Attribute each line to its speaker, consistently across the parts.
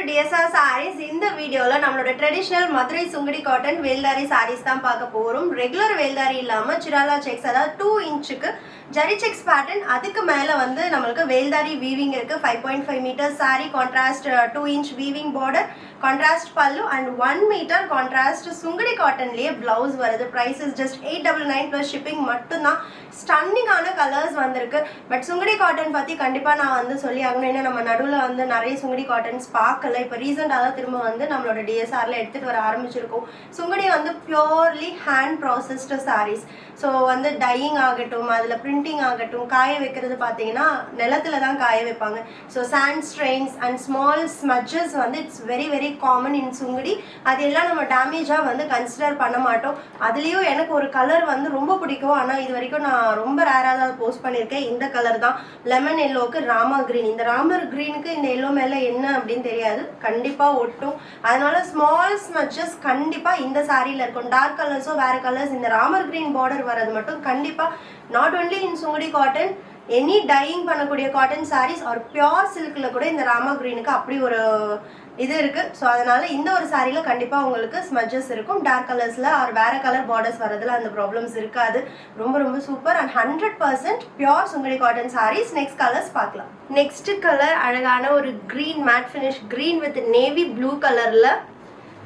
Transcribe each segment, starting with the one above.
Speaker 1: DSR sarees. இந்த வீடியோல நம்மளோட traditional Madurai Sungudi cotton Veldhari sarees தான் பார்க்க போறோம். ரெகுலர் வேல்தாரி இல்லாம சிராலா செக்ஸ் அதாவது 2 இன்ச்சுக்கு ஜரி செக்ஸ் பேட்டர்ன் அதுக்கு மேல வந்து நமக்கு வேல்தாரி வீவிங் இருக்கு. 5.5 metre saree contrast 2 inch weaving border contrast பல்லு and 1 மீட்டர் கான்ட்ராஸ்ட் சுங்குடி காட்டன்லயே பிளவுஸ் வருது. Price is just 899 plus shipping மட்டும் தான். ஸ்டன்னிங்கான கலர்ஸ் வந்திருக்கு. பட் சுங்குடி காட்டன் பத்தி கண்டிப்பா நான் வந்து சொல்லி ஆகணும். ஏன்னா நம்ம நடுவுல வந்து நிறைய சுங்குடி காட்டன்ஸ் பார்க்கல. இப்போ ரீசெண்டாக தான் திரும்ப வந்து நம்மளோட டிஎஸ்ஆர்ல எடுத்துட்டு வர ஆரம்பிச்சிருக்கோம். சுங்குடி வந்து purely hand processed saris. So வந்து டையிங் ஆகட்டும், அதில் பிரிண்டிங் ஆகட்டும், காய வைக்கிறது பார்த்தீங்கன்னா நிலத்துல தான் காய வைப்பாங்க. So sand strains and small smudges வந்து it's very very common in Sungudi. அது எல்லாம் நம்ம டேமேஜாக வந்து கன்சிடர் பண்ண மாட்டோம். அதுலேயும் எனக்கு ஒரு கலர் வந்து ரொம்ப பிடிக்கும். ஆனால் இது வரைக்கும் நான் ரொம்ப ரேராக தான் போஸ்ட் பண்ணியிருக்கேன். இந்த கலர் தான் லெமன் எல்லோவுக்கு ராமா கிரீன். இந்த ராமர் கிரீனுக்கு இந்த எல்லோ மேலே என்ன அப்படின்னு தெரியாது, கண்டிப்பாக ஒட்டும். அதனால ஸ்மால் ஸ்மட்சஸ் கண்டிப்பாக இந்த சாரியில் இருக்கும். டார்க் கலர்ஸோ வேறு கலர்ஸ் இந்த ராமர் கிரீன் பார்டர் வரது மட்டும் கண்டிப்பாக not only in Sungudi cotton, any dyeing பண்ணக்கூடிய காட்டன் சாரீஸ் ஒரு பியோர் சில்கில் கூட இந்த ராமா கிரீனுக்கு அப்படி ஒரு இது இருக்குது. ஸோ அதனால் இந்த ஒரு சாரியில் கண்டிப்பாக உங்களுக்கு ஸ்மட்சஸ் இருக்கும். டார்க் கலர்ஸில் ஒரு வேறு கலர் பார்டர்ஸ் வரதில் அந்த ப்ராப்ளம்ஸ் இருக்காது. ரொம்ப ரொம்ப super and 100% pure Sungudi cotton sarees. Next colours பார்க்கலாம். நெக்ஸ்ட் கலர் அழகான ஒரு green matte finish green with navy blue கலரில்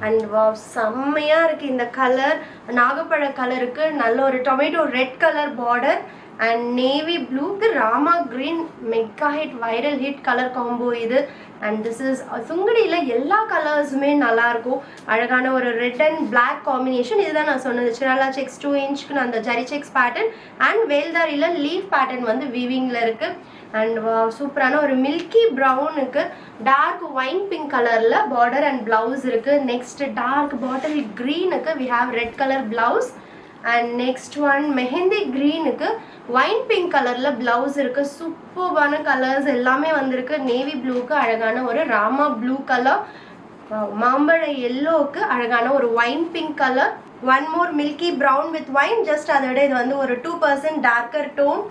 Speaker 1: அண்ட் வாவ் செம்மையாக இருக்குது இந்த கலர். நாகப்பழ கலருக்கு நல்ல ஒரு tomato red colour border and navy ப்ளூக்கு Rama green mega hit viral hit colour combo இது. அண்ட் திஸ் இஸ் சுங்குடியில் எல்லா கலர்ஸுமே நல்லாயிருக்கும். அழகான ஒரு ரெட் அண்ட் பிளாக் காம்பினேஷன். இதுதான் நான் சொன்னது, சிராலா செக்ஸ் 2 இன்ச்சுக்கு அந்த ஜரி செக்ஸ் பேட்டர்ன் அண்ட் வேல்தாரியில் லீஃப் பேட்டர்ன் வந்து வீவிங்கில் இருக்குது. அண்ட் சூப்பரான ஒரு மில்கி ப்ரௌனுக்கு டார்க் ஒயின் பிங்க் கலரில் பார்டர் அண்ட் ப்ளவுஸ் இருக்குது. நெக்ஸ்ட் டார்க் பாட்டில் க்ரீனுக்கு we have red colour blouse and next one mehndi க்ரீனுக்கு ஒயின் பிங்க் கலரில் ப்ளவுஸ் இருக்குது. சூப்பர்பான கலர்ஸ் எல்லாமே வந்திருக்கு. நேவி ப்ளூக்கு அழகான ஒரு ராமா ப்ளூ கலர், மாம்பழ எல்லோவுக்கு அழகான ஒரு wine pink colour, one more milky brown with wine. Just அதை விட இது வந்து ஒரு 2% டார்க்கர் டோன்.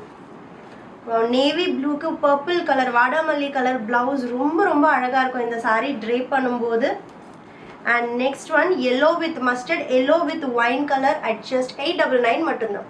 Speaker 1: நேவி ப்ளூக்கு பர்பிள் கலர் வாடாமல்லி கலர் ப்ளவுஸ் ரொம்ப ரொம்ப அழகாக இருக்கும் இந்த சாரீ ட்ரேப் பண்ணும்போது. And next one yellow with mustard yellow with wine colour at just 899 மட்டும்தான்.